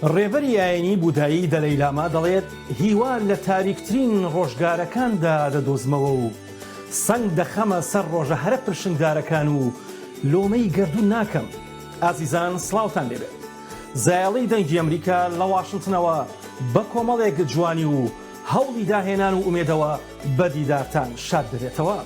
ڕێبەری ئاینی بودایی دەلەیلاما دەڵێت هیوا لە تاریکترین ڕۆژگارەکاندا دەدۆزمەوە و سنگ دەخەمە سەر ڕۆژە هەرە پرشنگدارەکان و لۆمەی گەردوون ناکەم. ئازیزان سڵاوتان لێبێت. زایاڵی دەنگی ئەمریکا لە واشنتنەوە بە کۆمەڵێک جوانی و هەوڵی داهێنان و ئومێدەوە بە دیدارتان شاد دەبێتەوە.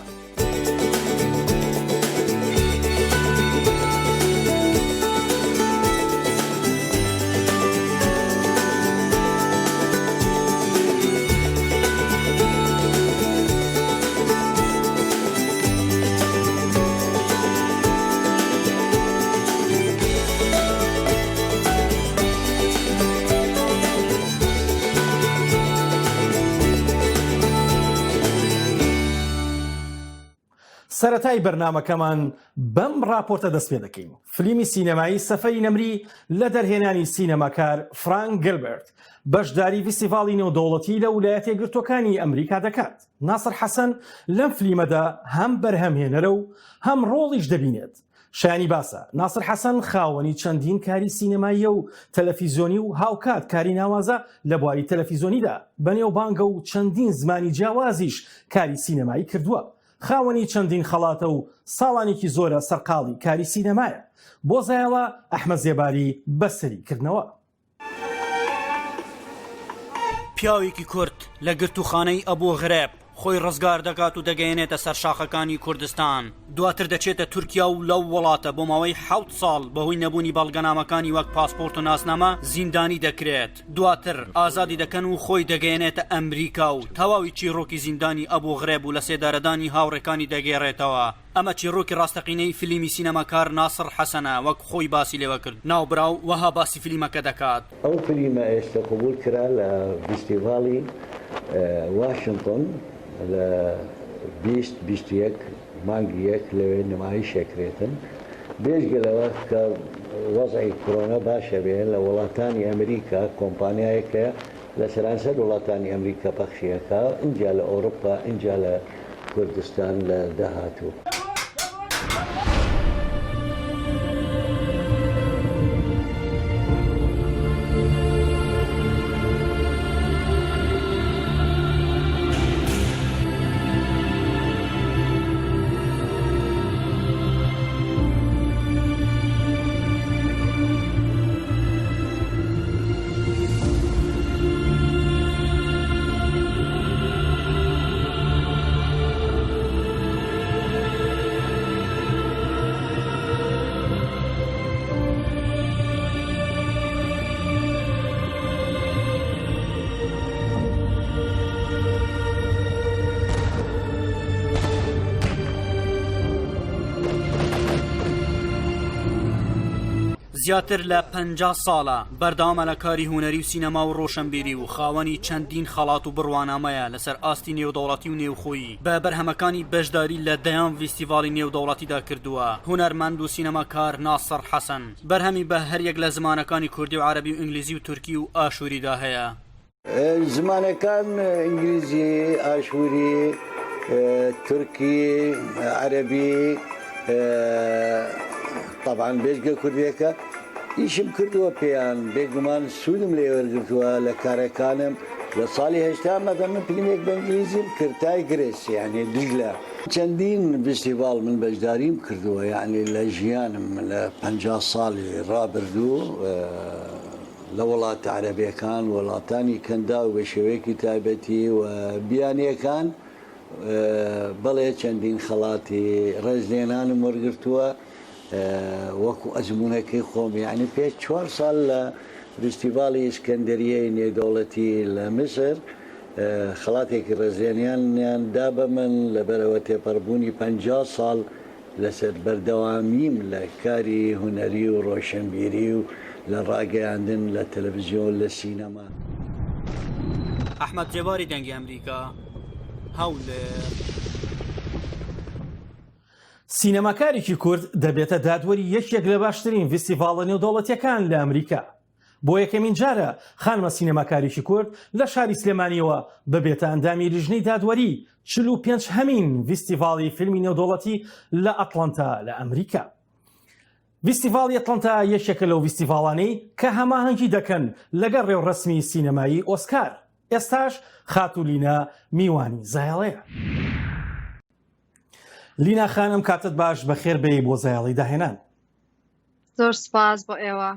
سەرەتای بەرنامەکەمان بەم راپۆرتە دەست پێ دەکەین. فلیمی سینەمایی سەفەری نەمری لە دەرهێنانی سینەماکار فرانک گیلبەرت بەشداری فیستیڤاڵی نێودەوڵەتی لە ویلایەتە یەکگرتووەکانی ئەمریکا دەکات. ناسر حەسەن لەم فلیمەدا هەم بەرهەمهێنەرە و هەم ڕۆڵیش دەبینێت. شایانی باسە ناسر حەسەن خاوەنی چەندین کاری سینەماییە و تەلەڤیزیۆنی و هاوکات کاری ناوازە لە بواری تەلەڤیزیۆنیدا بەنێوبانگە و چەندین زمانی جیاوازیش کاری سینەمایی کردووە. خاوەنی چەندین خەڵاتە و ساڵانێکی زۆرە سەرقاڵی کاری سینەمایە. بۆ زایاڵە ئەحمەد زێباری بەسەریکردنەوە. پیاوێکی کورد لە گرتوخانەی ئەبوو غرێب خۆی ڕزگار دەکات و دەگەیەنێتە سەر شاخەکانی کوردستان. دواتر دەچێتە تورکیا و لەو وڵاتە بۆ ماوەی 7 ساڵ بەهۆی نەبوونی بەڵگەنامەکانی وەک پاسپۆرت و ناسنامە زیندانی دەکرێت. دواتر ئازادی دەکەن و خۆی دەگەیەنێتە ئەمریکا و تەواوی چیرۆکی زیندانی ئەبوو غرێب و لە سێدارەدانی هاوڕێکانی دەگێڕێتەوە. ئەمە چیرۆکی ڕاستەقینەی فیلمی سینەماکار ناسر حەسەنە وەک خۆی باسی لێوە کرد. ناوبراو وەها باسی فیلمەکە دەکات. ئەو فیلمە ئێستا قبول کرا لە فیستیڤاڵی واشنتن لە 2021 مانگی یەک لەوێ نمایشێکرێتن. بێژگەلەوە کە وەزعی کۆرۆنا باشە بێ لە وڵاتانی ئەمریکا کۆمپانیایەکە لە سەرانسەر وڵاتانی ئەمریکا پەخشیەکە اینجا لە ئەوروپا اینجا لە کوردستان لە داهاتوو. زیاتر لە 50 ساڵە بەردەوامە لە کاری هونەری و سینەما و ڕۆشنبیری و خاوەنی چەندین خەڵات و بڕوانامەیە لەسەر ئاستی نێودەوڵەتی و نێوخۆیی بە بەرهەمەکانی بەشداری لە دەیان فیستیڤاڵی نێودەوڵەتیدا کردووە. هونەرمەند و سینەماکار ناسر حەسەن بەرهەمی بە هەریەک لە زمانەکانی کوردی و عەرەبی و ئینگلیزی و تورکی و ئاشووریدا هەیە. زمانەکان ئینگلیزی، ئاشووری، تورکی، عەرەبی، طبعاً بێژگە کوردیەکە ئیشم کردووە پێیان بێگومان سوودم لێ وەرگرتووە لە کارەکانم. لە ساڵی هێشتا مەدەم من فیلمێک بە ئینگلیزیم کردای گرێس یعنی دیگلە چەندین فیستیڤاڵ من بەشداریم کردووە یعنی لە ژیانم لە 50 ساڵی ڕابردوو لە وڵاتە عەرەبیەکان وڵاتانی کەندا و بە شێوەیەکی تایبەتی و بیانیەکان بەڵێ چەندین خەڵاتی ڕێزلێنانم وەرگرتووە وەکو ئەزمونونەکەی خۆم یعنی پێ 4 ساڵ لە فیستیڤاڵی ئیسکەندەریەی نێودەوڵەتی لە میسر خەڵاتێکی ڕێزێنیانیان دا بە من لەبەرەوە تێپەڕبوونی 50 ساڵ لەسەر بەردەوامیم لە کاری هونەری و ڕۆشنبیری و لە ڕاگەیاندن لە تەلەڤیزیۆن لە سینەما. ئەحمەد جێباری دەنگی ئەمریکا هەولێر. سینەماکارێکی کورد دەبێتە دادوەری یەکێک لە باشترین فیستیڤاڵە نێودەوڵەتیەکان لە ئەمریکا. بۆ یەکەمین جارە خانمە سینەماکارێکی کورد لە شاری سلێمانیەوە ببێتە ئەندامی لیژنەی دادوەری 45 هەمین فیستیڤاڵی فیلمی نێودەوڵەتی لە ئەتڵانتا لە ئەمریکا. فیستیڤاڵی ئەتلانتا یەکێکە لەو فیستیڤاڵانەی کە هەماهەنگی دەکەن لەگەڵ ڕێوڕەسمی سینەمایی ئۆسکار. ئێستاش خاتولینا میوانی زایاڵەیە. لینا خانم کاتت باش بەخێر بێ بۆ زایاڵی داهێنان. زۆر سپاس بۆ ئێوە.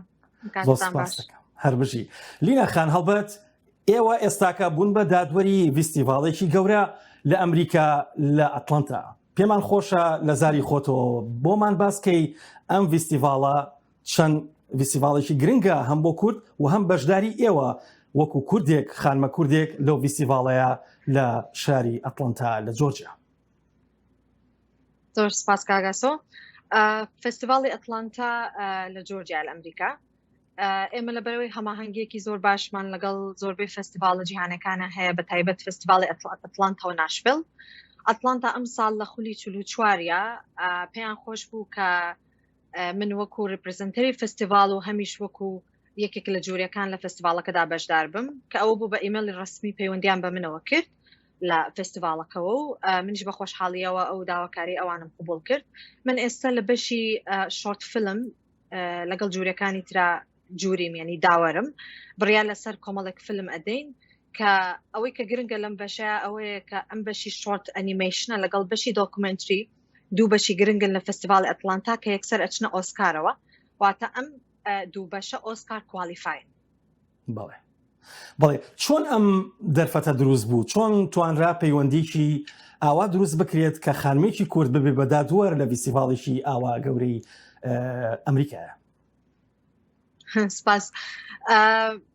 زۆر سپاس دەکەم. هەر بژی. لینا خان هەڵبەت ئێوە ئێستاکە بوون بە دادوەری فیستیڤاڵێکی گەورە لە ئەمریکا لە ئەتلانتا. پێمان خۆشە لە زاری خۆتەوە بۆمان باسکەی ئەم فیستیڤاڵە چەند فیستیڤاڵێکی گرنگە هەم بۆ کورد و هەم بەشداری ئێوە وەکو کوردێک خانمە کوردێک لەو فیستیڤاڵەیە لە شاری ئەتلانتا لە جۆرجیا. زۆر سپاس کاگاسۆ. فستیڤاڵی ئەتلانتا لە جۆرجیا لە ئەمریکا. ئێمە لەبەرەوەی هەماهەنگێکی زۆر باشمان لەگەڵ زۆربەی فستیڤاڵە جیهانەکانە هەیە بە تایبەت فستیڤاڵی ئەتلانتا و ناشڤیل. ئەتلانتا ئەم ساڵ لە خولی 44 پێیان خۆش بوو کە من وەکو ڕپرزەنتەری فستیڤاڵ و هەمیش وەکو یەکێک لە جوورەکان لە فستیڤاڵەکەدا بەشدار بم کە ئەوە بوو بە ئیمێلی ڕسمی پەیوەندیان بە منەوە کرد لە فستیڤاڵەکەەوە و منیش بە خۆشحاڵیەوە ئەو داواکاری ئەوانم قبول کرد. من ئێستا لە بەشی شۆرت فیلم لەگەڵ جوورەکانی ترا جووریم یعنی داوەرم بڕیار لەسەر کۆمەڵێک فیلم ئەدەین کە ئەوەی کە گرنگە لەم بەشە ئەوەیە کە ئەم بەشی شۆرت ئەنیمەیشنە لەگەڵ بەشی دۆکومنتری دوو بەشی گرنگن لە فستیڤاڵی ئەتلانتا کە یەکسەر ئەچنە ئۆسکارەوە واتە ئەم دوو بەشە ئۆسکار کوالیفاین. بەڵێ چۆن ئەم دەرفەتە دروست بوو؟ چۆن توانرا پەیوەندیکی ئاوا دروست بکرێت کە خانمێکی کورد ببێ بە دادوەر لە فیستیڤاڵێکی ئاوا گەورەی ئەمریکایە؟ سپاس.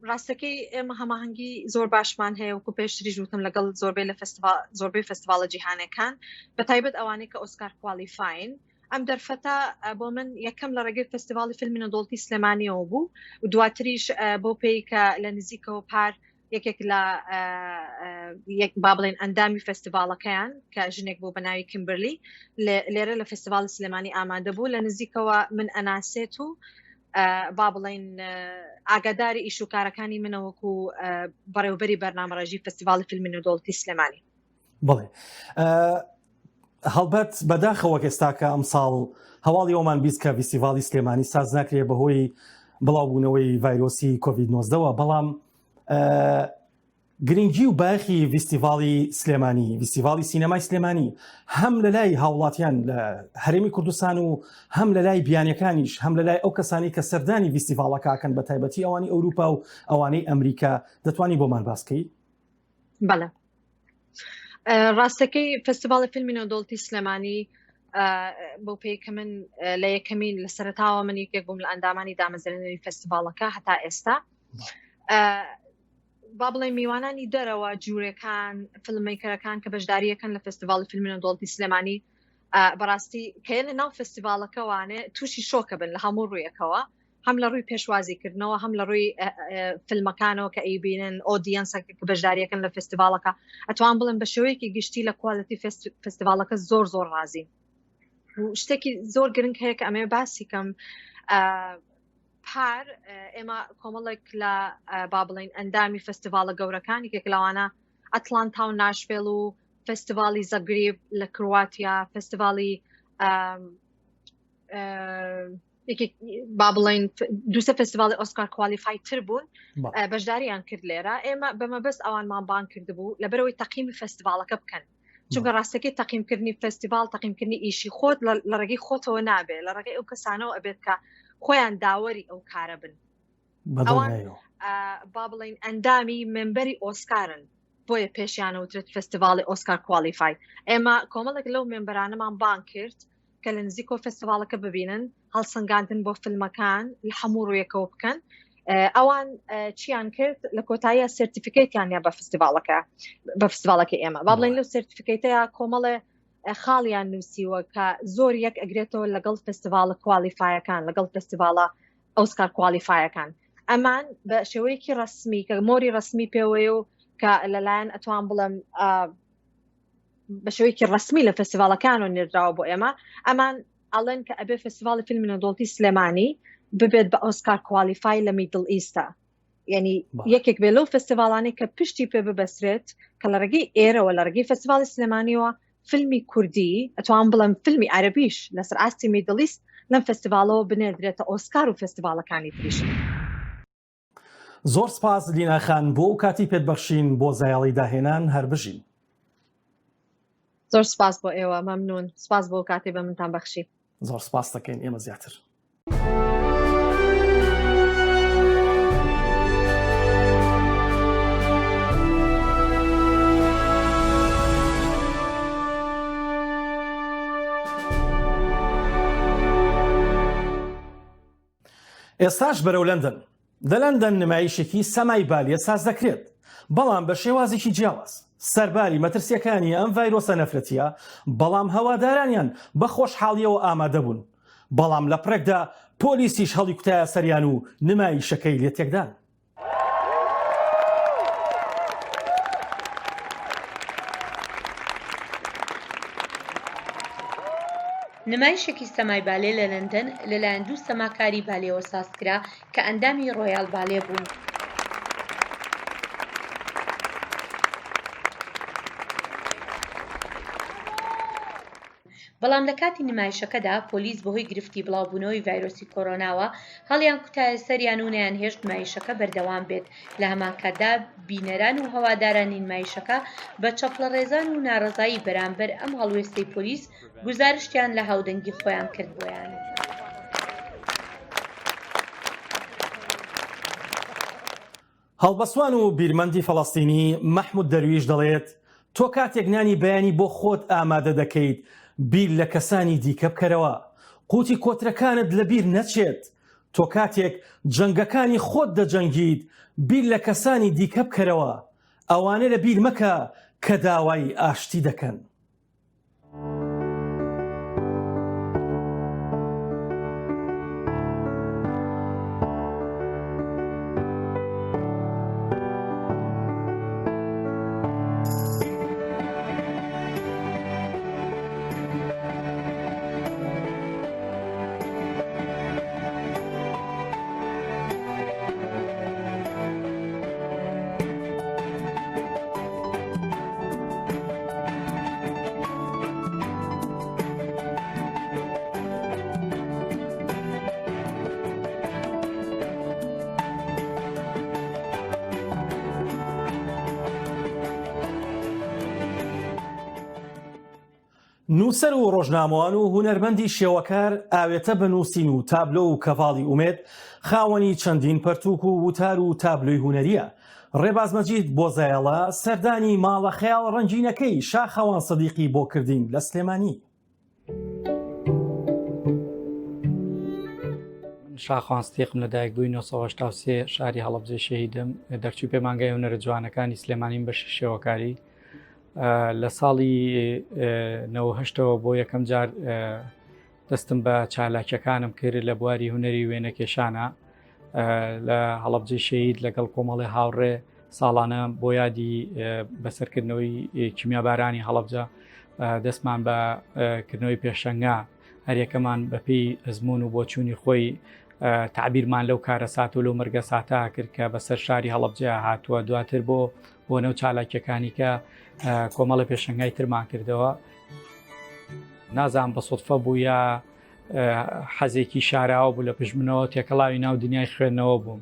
ڕاستەکەی ئێمە هەماهەنگی زۆر باشمان هەیە وەکو پێشتری ژوتم لەگەڵ زۆربەی فستیڤاڵە جیهانەکان بە تایبەت ئەوانەی کە ئۆسکار کوالیفاین. ئەم دەرفەتە بۆ من یەکەم لە ڕێگەی فستیڤاڵی فیلمی نەدۆڵتی سلێمانیەوە بوو و دواتریش بۆ پێی کە لە نزیکەوە پار یەکێک لە با بڵێن ئەندامی فستیڤاڵەکەیان کە ژنێک بوو بە ناوی کیمبرلی لێرە لە فستیڤاڵی سلێمانی ئامادە بوو لە نزیکەوە من ئەناسێت و با بڵێن ئاگاداری ئیش و کارەکانی منەوەکو بەڕێوەبەری بەرنامەڕێژی فستیڤاڵی فیلمی نەدۆڵتی سلێمانی. بڵێ هەڵبەت بەداخەوە ئێستاکە ئەم ساڵ هەواڵی ئەومان بیست کە فستیڤاڵی سلێمانی ساز ناکرێت بەهۆی بڵاوبوونەوەی ڤایرۆسی کۆڤید-19ەوە بەڵام گرنگی و باخی فستیڤاڵی سلێمانی فستیڤاڵی سینەمای سلێمانی هەم لە لای هاوڵاتیان لە هەرێمی کوردستان و هەم لە لای بیانەکانیش هەم لە لای ئەو کەسانی کە سەردانی فستیڤاڵەکەکەن بە تایبەتی ئەوانی ئەوروپا و ئەوانەی ئەمریکا دەتوانی بۆمان باسکەی؟ بەڵێ ڕاستەکەی فستیڤاڵی فیلمی نەدۆڵتی سلێمانی بۆ پێی کە من لە یەکەمین لە سەرەتاوە من یەکێک بووم لە ئەندامانی دامەزرێنەری فستیڤاڵەکە هەتا ئێستا با بڵێن میوانانی دەرەوە جوورەکان فیلممیکەرەکان کە بەشداریەکەن لە فستیڤاڵی فیلمی نەدۆڵتی سلێمانی بەڕاستی کە لە ناو فستیڤاڵەکەوانێ تووشی شۆکە بن لە هەموو ڕوویەکەوە هەم لە ڕووی پێشوازیکردنەوە هەم لە ڕووی فیلمەکانەوە کە ئەیبینن ئۆدیەنسەکە کە بەشداریەکەن لە فستیڤاڵەکە ئەتوان بڵێن بە شێوەیەکی گشتی لە کواڵەتی فستیڤاڵەکە زۆر زۆر ڕازی شتێکی زۆر گرنگ هەیە کە ئەمێ باسی کەم پار ئێمە کۆمەڵێک لە با بڵێن ئەندامی فستیڤاڵە گەورەکانی کێک لەوانە ئەتلانتا و ناشڤیل و فستیڤاڵی زەگریب لە کرواتیا فستیڤاڵی با بڵێن دووسە فستیڤاڵی ئۆسکار کوالیفای تر بوون بەشداریان کرد لێرە ئێمە بەمەبەست ئەوانمان بان کردبوو لەبەرەوەی تەقیمی فستیڤاڵەکە بکەن چونکە ڕاستەکەی تەقیمکردنی فستیڤاڵ تەقیمکردنی ئیشی خۆت لە ڕێگەی خۆتەوە نابێت لە ڕێگەی ئەو کەسانەوە ئەبێت کە خۆیان داوەری ئەو کارە بن ئەوان با بڵێن ئەندامی ممبەری ئۆسکارن بۆیە پێشیانەوترێت فستیڤاڵی ئۆسکار کوالیفای ئێمە کۆمەڵێک لەو ممبەرانەمان بان کرد کە لە نزیکۆ فستیڤاڵەکە ببینن هەڵسەنگاندن بۆ فیلمەکان لە هەموو ڕوویەکەوە بکەن ئەوان چیان کرد لە کۆتاییە سرتیفیکەیتیانە بە فستیڤاڵەکە ئێمە با بڵێن لەو سرتیفیکەیتەیە کۆمەڵێ خاڵیان نووسیوە کە زۆر یەک ئەگرێتەوە لەگەڵ فستیڤاڵە کوالیفایەکان لەگەڵ فستیڤاڵە ئۆسکار کوالیفایەکان ئەمان بە شێوەیەکی ڕسمی کە مۆری ڕسمی پێوەیە و کە لەلایەن ئەتوان بڵێم بە شێوەیەکی ڕسمی لە فستیڤاڵەکان و نێردراوە بۆ ئێمە ئەمان ئەڵێن کە ئەبێ فستیڤاڵی فیلمی نەدۆڵتی سلێمانی ببێت بە ئۆسکار کوالیفای لە میدڵ ئیستا یعنی یەکێک بێ لەو فستیڤاڵانەی کە پشتی پێ ببەسرێت کە لە ڕێگەی ئێرەوە لە ڕێگەی فستیڤاڵی سلێمانیەوە فیلمی کوردی ئەتوان بڵێم فیلمی عەرەبیش لەسەر ئاستی میدڵ ئیست لەم فستیڤالەوە بنێردرێتە ئۆسکار و فستیڤالەکانی تریش. زۆر سپاس لیناخان بۆ ئەو کاتی پێتبەخشین بۆ زایاڵی داهێنان هەر بژین. زۆر سپاس بۆ ئێوە، مەمنون، سپاس بۆ کاتێ بە منتان بەخشی. زۆر سپاس دەکەین، ئێمە زیاتر. ئێستاش بەرەو لەندەن. لە لەندەن نمایشێکی سەمای بالیە ساز دەکرێت، بەڵام بە شێوازێکی جیاواز. سەرباری مەترسیەکانی ئەم ڤایرۆسە نەفرەتیە، بەڵام هەوادارانیان بە خۆشحاڵیەوە ئامادە بوون. بەڵام لە پرێکدا پۆلیسیش هەڵی کوتایە سەریان و نمایشەکەی لێ تێکدان. نمایشێکی سەمای بالێ لە لەندەن لەلایەن دوو سەماکاری بالێەوە سازکرا کە ئەندامی ڕۆیال بالێ بوون. بەڵام لە کاتی نمایشەکەدا پۆلیس بەهۆی گرفتی بڵاوبوونەوەی ڤایرۆسی کۆرۆناوە هەڵیان کوتایە سەریان و نەیانهێشت نمایشەکە بەردەوام بێت. لە هەمان کاتدا بینەران و هەوادارانی نمایشەکە بە چەپڵەڕێزان و ناڕەزایی بەرامبەر ئەم هەڵوێستەی پۆلیس گوزارشتیان لە هاودەنگی خۆیان کرد بۆیان. هەڵبەسوان و بیرمەندی فەڵەستینی مەحموود دەرویش دەڵێت تۆ کاتێک نانی بەیانی بۆ خۆت ئامادە دەکەیت بیر لە کەسانی دیکە بکەرەوە، قوتی کۆترەکانت لە بیر نەچێت. تۆ کاتێک جەنگەکانی خۆت دەجەنگیت بیر لە کەسانی دیکە بکەرەوە، ئەوانە لە بیر مەکە کە داوای ئاشتی دەکەن. نووسەر و ڕۆژنامەوان و هونەرمەندی شێوەکار ئاوێتە بە نووسین و تابلۆ و کەڤاڵی ئومێد خاوەنی چەندین پەرتووک و وتار و تابلۆی هونەریە. ڕێباز مەجید بۆزایەڵە سەردانی ماڵە خەیاڵ ڕەنجینەکەی شاخەوان سەدیقی بۆ کردین لە سلێمانی. شاخوان سدیقم لەدایک بووی 1983 شاری هەڵەبجێ شەهیدم، دەرچوو پێمانگای هونەرە جوانەکانی سلێمانیم بە شێوەکاری. لە ساڵی 98ەوە بۆ یەکەم جار دەستم بە چالاکیەکانم کرد لە بواری هونەری وێنەکێشانە لە هەڵەبجێ شەهید لەگەڵ کۆمەڵی هاوڕێ ساڵانە بۆ یادی بەسەرکردنەوەی کیمیابارانی هەڵەبجە دەستمان بە کردنەوەی پێشەنگا هەریەکەمان بەپێی ئەزمون و بۆچوونی خۆی تعبیرمان لەو کارە سات و لەو مەرگە ساتە کرد کە بەسەر شاری هەڵەبجە هاتووە. دواتر بۆ نەو چالاکیەکانی کە کۆمەڵە پێشنگای ترمان کردەوە. نازانم بە سوودفە بوو یا حەزێکی شاراوە بوو لە پشمنەوە تێکەڵاوی ناو دنیای خوێندنەوە بووم.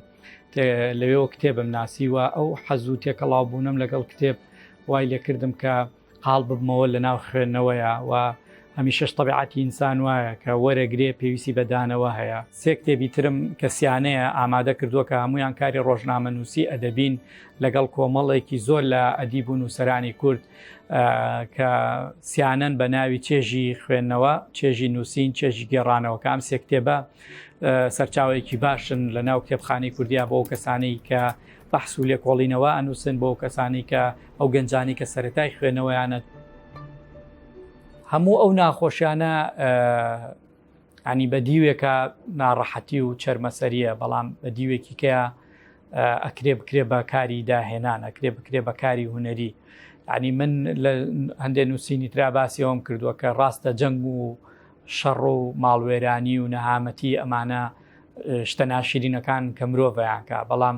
لەوێەوە کتێبم ناسیوە ئەو حەز و تێکەڵاو بوونم لەگەڵ کتێب وای لێکردم کە قاڵ ببمەوە لە ناو خوێندنەوەیە و هەمیشەش تەبیعەتی ئینسان وایە کە وەرەگرێ پێویستی بەدانەوە هەیە. سێ کتێبی ترم کە سیانەیە ئامادە کردووە کە هەمویان کاری ڕۆژنامەنووسی ئەدەبین لەگەڵ کۆمەڵێکی زۆر لە ئەدیب و نووسەرانی کورد کە سیانەن بە ناوی چێژی خوێندنەوە، چێژی نووسین، چێژی گێڕانەوە کە ئەم سێ کتێبە سەرچاوەیەکی باشن لە ناو کتێبخانەی کوردیا بۆ کەسانی کە بەحس و لێکۆڵینەوە ئەنووسن، بۆ کەسانی کە ئەو گەنجانی کە سەرەتای خوێندنەوەیانە. هەموو ئەو ناخۆشیانە ینی بە دیوێکە ناڕەحەتی و چەرمەسەریە، بەڵام بە دیوێکی کەیە ئەکرێ بکرێ بە کاری داهێنان، ئەکرێ بکرێ بە کاری هونەری. ینی من لە هەندێک نووسینی ترا باسیەوەم کردووە کە ڕاستە جەنگ و شەڕ و ماڵوێرانی و نەهامەتی ئەمانە شتە ناشرینەکان کە مرۆڤیانکە، بەڵام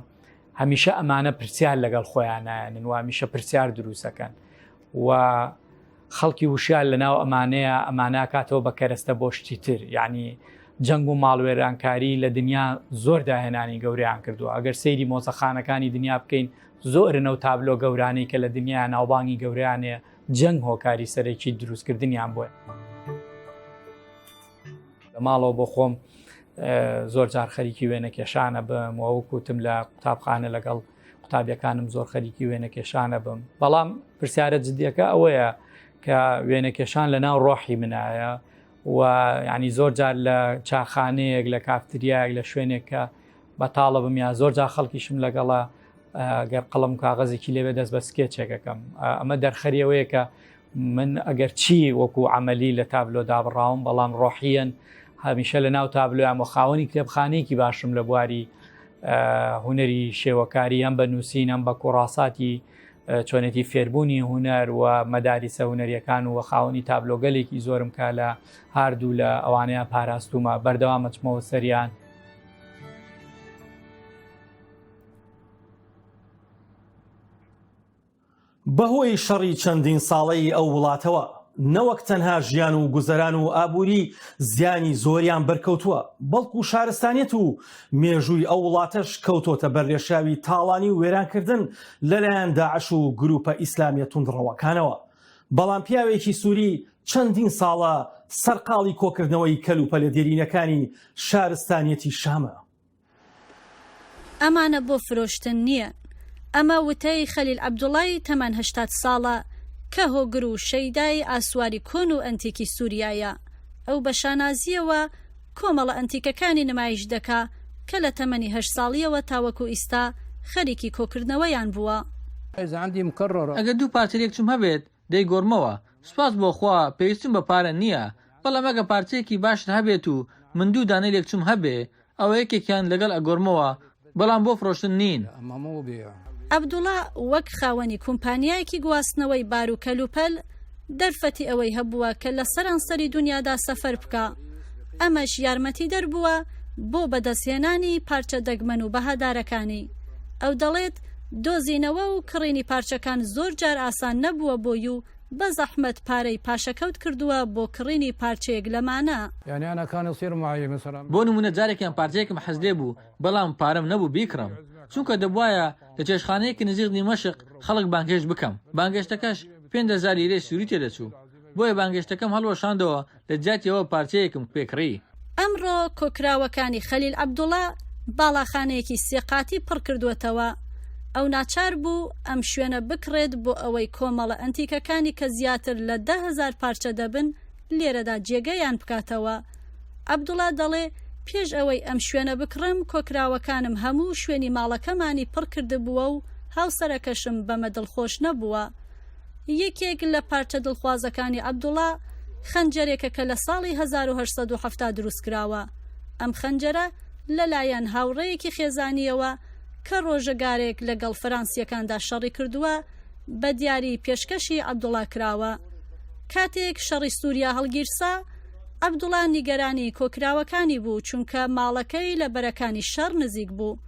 هەمیشە ئەمانە پرسیار لەگەڵ خۆیانایەنن و هەمیشە پرسیار دروستەکەن و خەڵکی وشیار لە ناو ئەمانەیە ئەمانە کاتەوە بە کەرەستە بۆ شتی تر. یعنی جەنگ و ماڵوێرانکاری لە دنیا زۆر داهێنانی گەوریان کردووە. ئەگەر سەیری مۆزەخانەکانی دنیا بکەین زۆرن و تابلۆ گەورانەی کە لە دنیا ناوبانگی گەوریانەیە جەنگ هۆکاری سەرێکی دروستکردنیان بووە. لە ماڵەوە بۆ خۆم زۆر جار خەریکی وێنەکێشانە بم و وەکوتم لە قوتابخانە لەگەڵ قوتابیەکانم زۆر خەریکی وێنەکێشانە بم. بەڵام پرسیارە جدیەکە ئەوەیە کە وێنەکێشان لە ناو ڕۆحی منایە و ینی زۆر جار لە چاخانەیەک لە کافتریایەک لە شوێنێک کە بەتاڵە بم یا زۆر جار خەڵکیشم لەگەڵە گەر قەڵم کاغەزێکی لێوێ دەست بە سکێچێکەکەم. ئەمە دەرخەریەوەیە کە من ئەگەر چی وەکو عملی لە تابلۆدا بڕاوم بەڵام ڕۆحیەن هەمیشە لە ناو تابلۆیان و خاوەنی کتێبخانەیەکی باشم لە بواری هوەری شێوەکاری ئەم بە نووسین ئەم بە کوڕاساتی چۆنێتی فێربوونی هوەر و مەداریسە هوەریەکان و خاوەنی تابلۆگەلێکی زۆرم کا لە هاردوو لە ئەوانەیە پاراستومە بەردەوام مەچمەوە سەریان. بەهۆی شەڕی چەندین ساڵەی ئەو وڵاتەوە نەوەک تەنها ژیان و گوزەران و ئابووری زیانی زۆریان بەرکەوتووە بەڵکو و شارستانیەت و مێژووی ئەو وڵاتەش کەوتۆتە بەرلێشاوی تاڵانی و وێرانکردن لەلایەن داعش و گروپە ئیسلامیە توندڕەوەکانەوە. بەڵام پیاوێکی سووری چەندین ساڵە سەرقاڵی کۆکردنەوەی کەلوپە لە دێرینەکانی شارستانیەتی شامە. ئەمانە بۆ فرۆشتن نییە. ئەمە وتەی خەلیل عەبدوڵای تەمەن 80 ساڵە کە هۆگر و شەیدای ئاسواری کۆن و ئەنتیکی سووریایە. ئەو بە شانازیەوە کۆمەڵە ئەنتیکەکانی نمایش دەکا کە لە تەمەنی 8 ساڵیەوە تاوەکو ئیستا خەریکی کۆکردنەوەیان بووە. ئەگەر دوو پارچەیەک چم هەبێت دەی گۆڕمەوە سوپاس بۆ خوا پێویستم بە پارە نییە، بەڵام ئەگە پارچەیەکی باشتر هەبێت و من دوو دانەی لێک چم هەبێ ئەوە یەکێکیان لەگەڵ ئەگۆڕمەوە، بەڵام بۆ فرۆشتن نین. عەبدوڵا وەک خاوەنی کۆمپانیایەکی گواستنەوەی بار و کەلوپەل دەرفەتی ئەوەی هەبووە کە لە سەرانسەری دنیادا سەفەر بکە. ئەمەش یارمەتی دەربووە بۆ بەدەستهێنانی پارچە دەگمەن و بەهادارەکانی. ئەو دەڵێت دۆزینەوە و کڕینی پارچەکان زۆر جار ئاسان نەبووە بۆی و بە زەحمەت پارەی پاشەکەوت کردووە بۆ کڕینی پارچەیەک لەمانە. بۆ نمونە جارێکیان پارچەیەکم حەز لێ بوو بەڵام پارەم نەبوو بیکڕم، چونکە دەبوایە لە چێشخانەیەکی نزیق دیمەشق خەڵک بانگهێشت بکەم. بانگهێشتەکەش 5,000 لیرەی سووری تێدەچوو، بۆیە بانگهێشتەکەم هەڵوەشاندەوە لە جاتیەوە پارچەیەکم پێکڕی. ئەمڕۆ کۆکراوەکانی خەلیل عەبدوڵا باڵاخانەیەکی سێقاتی پڕ کردووەتەوە. ئەو ناچار بوو ئەم شوێنە بکڕێت بۆ ئەوەی کۆمەڵە ئەنتیکەکانی کە زیاتر لە 10,000 پارچە دەبن لێرەدا جێگەیان بکاتەوە. عەبدوڵا دەڵێ پێش ئەوەی ئەم شوێنە بکڕم کۆکراوەکانم هەموو شوێنی ماڵەکەمانی پڕ کردبووە و هاوسەرەکەشم بەمە دڵخۆش نەبووە. یەکێک لە پارچە دڵخوازەکانی عەبدوڵا خەنجەرێکە کە لە ساڵی 1870 دروستکراوە. ئەم خەنجەرە لەلایەن هاوڕێیەکی خێزانیەوە کە ڕۆژەگارێک لەگەڵ فەرانسیەکاندا شەڕی کردووە بە دیاری پێشکەشی عەبدوڵا کراوە. کاتێک شەڕی سووریا هەڵگیرسا عەبدوڵا نیگەرانی کۆکراوەکانی بوو چونکە ماڵەکەی لە بەرەکانی شەڕ نزیک بوو.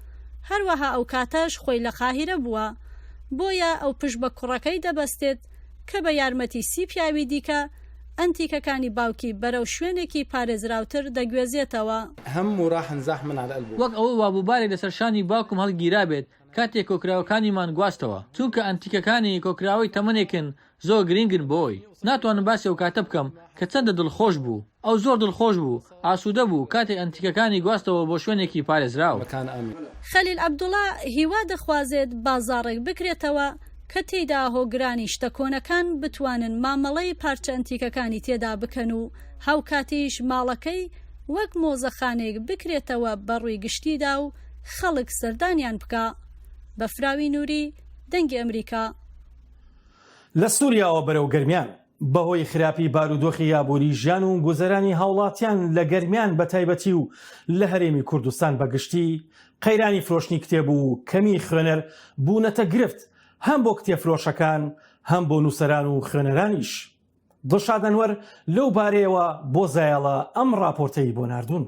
هەروەها ئەو کاتەش خۆی لە قاهیرە بووە، بۆیە ئەو پشت بە کوڕەکەی دەبەستێت کە بە یارمەتی 30 پیاوی دیکە ئەنتیکەکانی باوکی بەرەو شوێنێکی پارێزراوتر دەگوێزێتەوە. وەک ئەوە وابووبارێک لەسەر شانی باوکم هەڵگیرا بێت کاتێک کۆکراوەکانیمان گواستەوە، چونکە ئەنتیکەکانی کۆکراوەی تەمەنێکن زۆر گرنگن بۆی. ناتوانم باسی ئەو کاتە بکەم کە چەندە دڵخۆش بوو. ئەو زۆر دڵخۆش بوو، ئاسوودە بوو کاتێک ئەنتیکەکانی گواستەوە بۆ شوێنێکی پارێزراوە. خەلیل عەبدوڵا هیوا دەخوازێت بازاڕێک بکرێتەوە کە تێیدا هۆگرانی شتەکۆنەکان بتوانن مامەڵەی پارچە ئەنتیکەکانی تێدا بکەن و هاوکاتیش ماڵەکەی وەک مۆزەخانێک بکرێتەوە بەڕووی گشتیدا و خەڵک سەردانیان بکە. بە فراوی نووری دەنگی ئەمریکا. لە سووریاوە بەرەو گەرمیان بەهۆی خراپی بارودۆخی یابووری ژیان و گوزەرانی هاوڵاتیان لە گەرمیان بە تایبەتی و لە هەرێمی کوردستان بەگشتی قەیرانی فرۆشتنی کتێب و کەمی خوێنەر بوونەتە گرفت هەم بۆ کتێبفرۆشەکان هەم بۆ نووسەران و خوێنەرانیش. دڵشاد ئەنوەر لەو بارەیەوە بۆ زایەڵە ئەم راپۆرتەی بۆ ناردوون.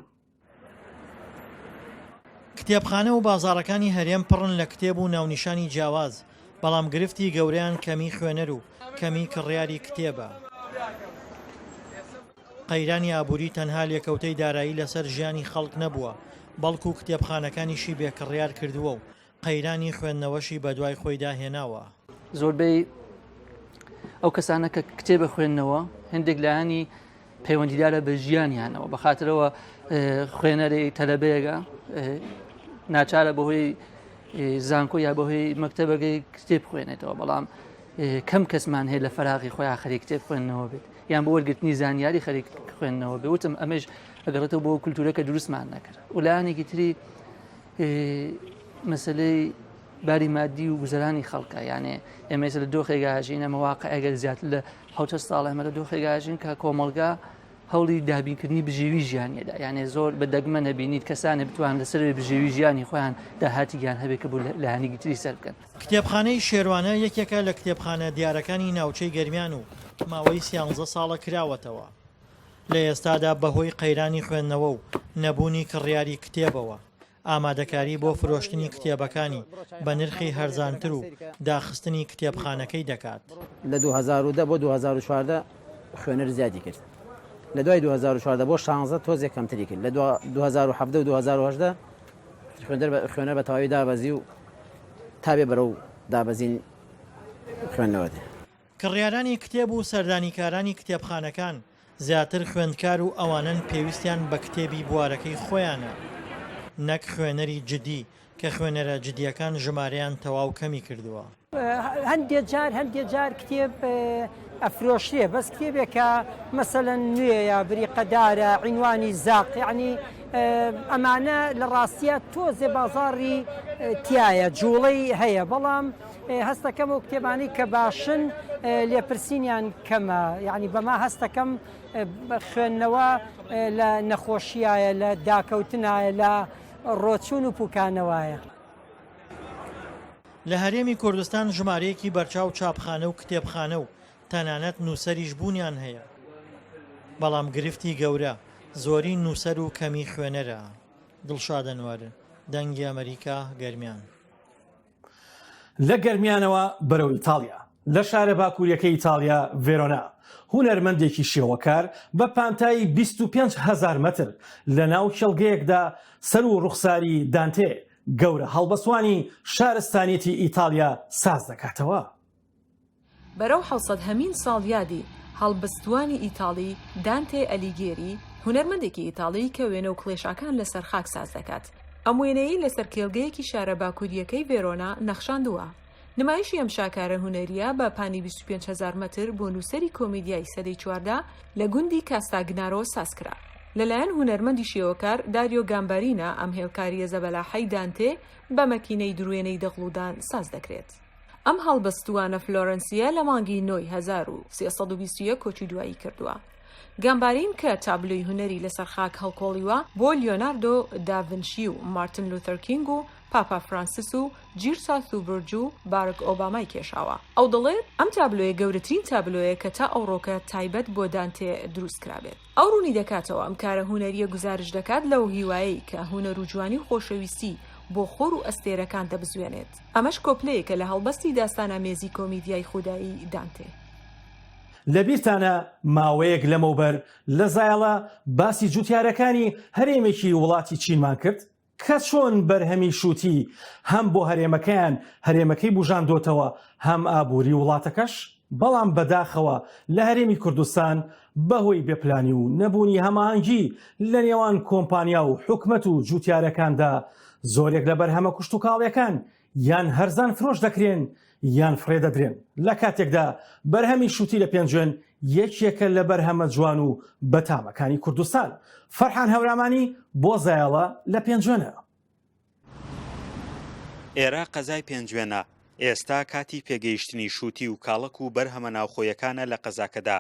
کتێبخانە و بازاڕەکانی هەرێم پڕن لە کتێب و ناونیشانی جیاواز، بەڵام گرفتی گەوریان کەمی خوێنەر و کەمی کڕیاری کتێبە. قەیرانی ئابووری تەنها لێکەوتەی دارایی لەسەر ژیانی خەڵک نەبووە بەڵکو کتێبخانەکانیشی بێکڕیار کردووە و قەیرانی خوێندنەوەشی بە دوای خۆی داهێناوە. زۆربەی ئەو کەسانە کە کتێبە خوێندنەوە هەندێک لایانی پەیوەندیدارە بە ژیانیانەوە بە خاطرەوە خوێنەری تەلەبەیەگە ناچارە بەهۆی زانکۆ یا بەهۆی مەکتەبەکەی کتێب خوێنێتەوە بەڵام کەم کەسمان هەیە لە فەراغی خۆیان خەریک کتێب خوێندنەوە بێت یان بۆ وەرگرتنی زانیاری خەریک خوێندنەوە بێ وتم ئەمەش ئەگەڕێتەوە بۆ کولتورەکە دروستمان نەکرد و لایەنێکی تری مەسلەی باری مادی و گوزەرانی خەڵکە یانێ ئێمە لە دۆخێگاژین ئەمە واقع ئەگەر زیاتر لە 70 ساڵ ئەمە لە دۆخێگاژین کە کۆمەڵگا هەوڵی دابینکردنی بژێوی ژیانیەدا یانێ زۆر بە دەگمە نەبینیت کەسانە بتوان لەسەر بژێوی ژیانی خۆیان داهاتیان هەبێت کە بوو لایەنێکی تری سەر بکەن. کتێبخانەی شێروانە یەکێکە لە کتێبخانە دیارەکانی ناوچەی گەرمیان و ماوەی 13 ساڵە کراوەتەوە. لە ئێستادا بەهۆی قەیرانی خوێندنەوە و نەبوونی کڕیاری کتێبەوە ئامادەکاری بۆ فرۆشتنی کتێبەکانی بە نرخی هەرزانتر و داخستنی کتێبخانەکەی دەکات. لە 2010 بۆ 2014 خوێنەر زیادی کرد. لە دوای 2014 بۆ 16 تۆزێک کەمتری کرد. لە 2017 و 2018 خوێنەر بە تەواوی دابەزی و تابێ بەرەو دابەزین خوێندنەوە دێ. کڕیارانی کتێب و سەردانیکارانی کتێبخانەکان زیاتر خوێندکار و ئەوانن پێویستیان بە کتێبی بوارەکەی خۆیانە نەک خوێنەری جدی کە خوێنەرە جدیەکان ژمارەیان تەواو کەمی کردووە. هەندێک جار کتێب ئەفرۆشتێ بەس کتێبێکە مەسەلەن نوێ یا بریقەدارە عینوانی زاق یعنی ئەمانە لە ڕاستیە تۆزێ بازاڕی تایە جوڵەی هەیە بەڵام هەستەکەم و کتێبانی کە باشن لێپرسینیان کەمە یعنی بەما هەستەکەم خوێندنەوە لە نەخۆشیایە لە داکەوتنایە لە ڕۆچون و پوکانەوەیە. لە هەرێمی کوردستان ژمارەیەکی بەرچاو چاپخانە و کتێبخانە و تەنانەت نووسەریش بوونیان هەیە بەڵام گرفتی گەورە زۆری نووسەر و کەمی خوێنەرە. دڵشاد ئەنوەر، دەنگی ئەمریکا، گەرمیان. لە گەرمیانەوە بەرەو ئیتالیا لە شارە باکووریەکەی ئیتالیا ڤێرۆنا هونەرمەندێکی شێوەکار بە پانتایی 25,000 مەتر لە ناو کێڵگەیەکدا سەر و ڕوخساری دانتێ گەورە هەڵبەسوانی شارستانیەتی ئیتالیا ساز دەکاتەوە. بەرەو 700 هەمین ساڵ یادی هەڵبەستوانی ئیتاڵی دانتێ ئەلیگێری هونەرمەندێکی ئیتاڵی کە وێنە و کڵێشەکان لەسەر خاک ساز دەکات. ئەم وێنەی لەسەر کێڵگەیەکی شارە باکووریەکەی ڤێرۆنا نەخشاندووە. نمایشی ئەم شاکارە هونەریە بە پانی 25,000 مەتر بۆ نووسەری کۆمیدیای سەدەی 14 لە گوندی کاستاگنارۆ سازکرا. لەلایەن هونەرمەندی شێوەکار داریۆ گامبارینە ئەم هێڵکاریە زەبەلاحەی دانتێ بە مەکینەی دروێنەی دەغڵودان ساز دەکرێت. ئەم هەڵبەستوانە فلۆرەنسیە لە مانگی 1920 کۆچی دوایی کردووە. گامبارین کە تابلۆی هونەری لەسەر خاک هەڵکۆڵیوە بۆ لیۆناردۆ داڤنشی و مارتن لوتەر کینگ و پاپا فرانسیس و جیرسا ثوبرج و بارک ئۆبامای کێشاوە. ئەو دەڵێت ئەم تابلۆیە گەورەترین تابلۆیە کە تا ئەوڕۆکە تایبەت بۆ دانتێ دروست کرابێت. ئەو ڕوونی دەکاتەوە ئەم کارە هونەریە گزارش دەکات لەو هیوایی کە هونەر و جوانی و خۆشەویستی بۆ خۆر و ئەستێرەکان دەبزوێنێت. ئەمەش کۆپلەیەکە لە هەڵبەستی داستانامێزی کۆمیدیای خودایی دانتێ. لەبیرتانە ماوەیەک لەمەوبەر لە زایڵە باسی جوتیارەکانی هەرێمێکی وڵاتی چینمان کرد کە چۆن بەرهەمی شووتی هەم بۆ هەرێمەکەیان هەرێمەکەی بژاندۆتەوە هەم ئابووری وڵاتەکەش بەڵام بەداخەوە لە هەرێمی کوردستان بەهۆی بێپلانی و نەبوونی هەماهەنگی لە نێوان کۆمپانیا و حکومەت و جوتیارەکاندا زۆرێک لە بەرهەمە کوشت و کاڵیەکان یان هەرزان فرۆش دەکرێن یان فرێدەدرێن. لە کاتێکدا بەرهەمی شووتی لە پێنجێن یەکێکە لە بەرهەمە جوان و بەتامەکانی کوردستان. فەرحان هەورامانی بۆ زایڵە لە پێنجێنە. ئێرە قەزای پێنجێنە. ئێستا کاتی پێگەیشتنی شووتی و کاڵک و بەرهەمە ناوخۆیەکانە لە قەزاکەدا.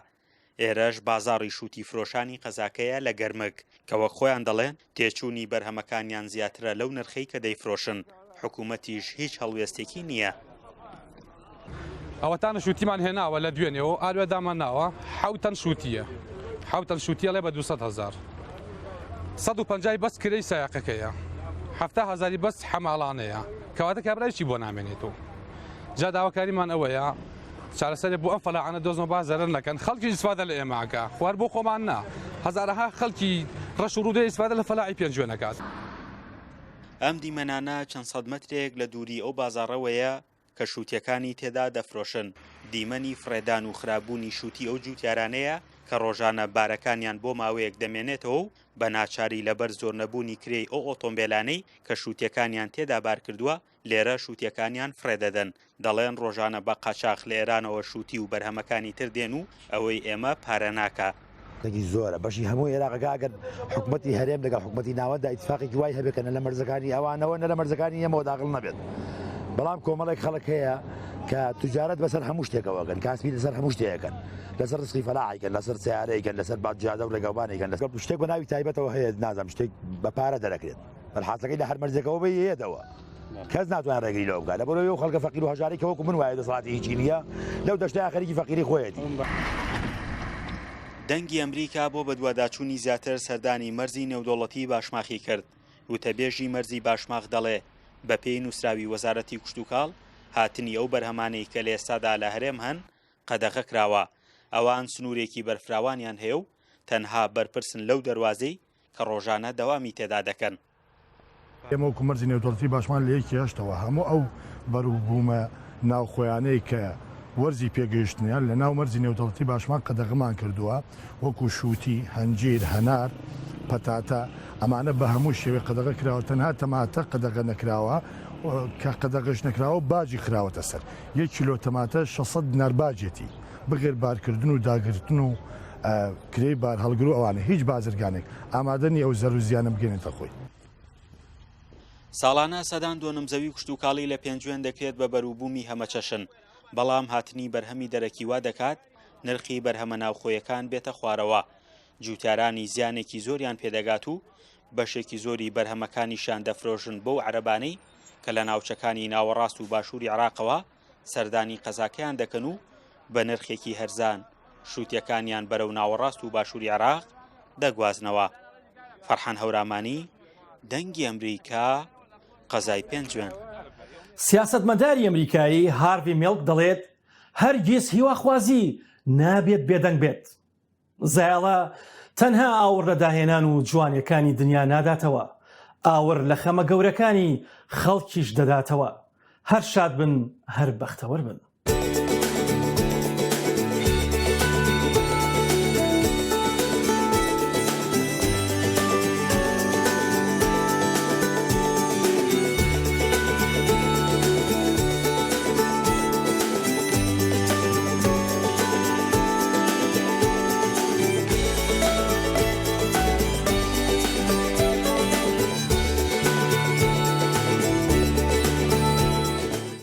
ئێرەش بازاڕی شووتی فرۆشانی قەزاکەیە لە گەرمک کەوە خۆیان دەڵێن تێچوونی بەرهەمەکانیان زیاترە لەو نرخەی کە دەیفرۆشن. حکوومەتیش هیچ هەڵوێستێکی نییە. ئەوەتانە شووتیمان هێناوە لە دوێنێەوە ئالوێدامان ناوە حوتەن شووتیە حوتەن شووتیە بە 200,000 150 بەس کرەی سایقەکەیە 70,000 بەس حەماڵانەیە کەواتە کابرایکی بۆ نامێنێتەوە. جا داواکاریمان ئەوەیە چارەسەرێ بۆ ئەم فەلاعانە دۆزنەوە بازەرن نەکەن خەڵکی ئیسفادە لە ئێماکە خوار بۆ خۆمان نا هەزارەها خەڵکی ڕەش و ڕوودەی ئیسفادە لە فەلاحی پێنجوێنەکات. ئەم دیمەنانە چەند سەد مەترێک لە دووری ئەو بازاڕەوەیە کە شووتیەکانی تێدا دەفرۆشن. دیمەنی فرێدان و خراببوونی شووتی ئەو جووتیارانەیە کە ڕۆژانە بارەکانیان بۆ ماوەیەک دەمێنێتەوە و بە ناچاری لەبەر زۆر نەبوونی کرێی ئەو ئۆتۆمبیلانەی کە شووتیەکانیان تێدا بار کردووە لێرە شووتیەکانیان فرێدەدەن. دەڵێن ڕۆژانە بە قاچاق لە ئێرانەوە شووتی و بەرهەمەکانی تر دێن و ئەوەی ئێمە پارە ناکە. زۆرە بەشی هەموو عێراقەکە ئەگەر حکومەتی هەرێم لەگەڵ حکومەتی ناوەندا ئیتفاقێکی وای هەبێکەنە لە مەرزەکانی ئەوانەوە نە لە مەرزەکانی ئێمەوە داخڵ نەبێت. بەڵام کۆمەڵێک خەڵک هەیە کە توجارەت بەسەر هەموو شتێکەوەگەن، کاسبی لەسەر هەموو شتێکەکەن، لەسەر ڕزقی فەلاحیکەن، لەسەر سیارەیەکەن، لەسەر باجادە و ڕێگەوبانێکن، لەسەر شتێک بە ناوی تایبەتەوە هەیە نازانم شتێک بە پارە دەرەکرێت. بەرحاسەکەی لە هەر مەرزێکەوە بە هەیەدەوە. کەس ناتوانێت ڕێگری لەوە بکات. لەبەرەوەی ئەو خەڵکە فەقیر و هەژاری کە وەکو من وایە دەسەڵاتی هیچی نییە لەو دەشتای خەریکی فەقیری خۆیەتی. دەنگی ئەمریکا بۆ بەدواداچوونی زیاتر سەردانی مەرزی نێودوڵەتی باشماخی کرد. وتەبێژی مەرزی باشماخ دەڵێ بە پێی نووسراوی وەزارەتی کوشتوکاڵ هاتنی ئەو بەرهەمانەی کە لە ئێستادا لە هەرێم هەن قەدەغە کراوە. ئەوان سنوورێکی بەرفراوانیان هەیە و تەنها بەرپرسن لەو دەواازەی کە ڕۆژانە دەوامی تێدا دەکەن. ئێمە وەکو مەرزی نێودوڵەتی باشمان لە یەکی هەشتەوە هەموو ئەو بەروبوومە ناوخۆیانەی کە وەرزی پێگەیشتنیان لە ناو مەرزی نێودوڵەتی باشمان قەدەغەمان کردووە، وەکو شووتی، هەنجیر، هەنار، پەتاتە، ئەمانە بە هەموو شێوێ قەدەغە کراوە. تەنها تەماتە قەدەغە نەکراوە کە قەدەغەش نەکراوە باجی خراوەتە سەر. 1 کیلۆ تەماتە 600 دینار باجێتی بغێر بارکردن و داگرتن و کرێی بار هەڵگر و ئەوانە هیچ بازرگانێک ئامادەنی ئەو زەر و زیانە بگەێنێتە خۆی. ساڵانە سەدان دۆ نمزەوی کوشتوکاڵی لە پێنجوێن دەکرێت بە بەروبوومی هەمەچەشن. بەڵام هاتنی بەرهەمی دەرەکی وا دەکات نرخی بەرهەمە ناوخۆیەکان بێتە خوارەوە. جوتیارانی زیانێکی زۆریان پێدەگات و بەشێکی زۆری بەرهەمەکانیشان دەفرۆشن بەو عەرەبانەی کە لە ناوچەکانی ناوەڕاست و باشووری عێراقەوە سەردانی قەزاکەیان دەکەن و بە نرخێکی هەرزان شووتیەکانیان بەرەو ناوەڕاست و باشووری عێراق دەگوازنەوە. فەرحان هەورامانی، دەنگی ئەمریکا، قەزای پێنجوێن. سیاسەتمەداری ئەمریکایی هاروی میلک دەڵێت هەرگیز هیواخوازی نابێت بێدەنگ بێت. زایڵە تەنها ئاور لە داهێنان و جوانیەکانی دنیا ناداتەوە، ئاور لە خەمە گەورەکانی خەڵکیش دەداتەوە. هەر شاد بن، هەر بەختەوەر بن.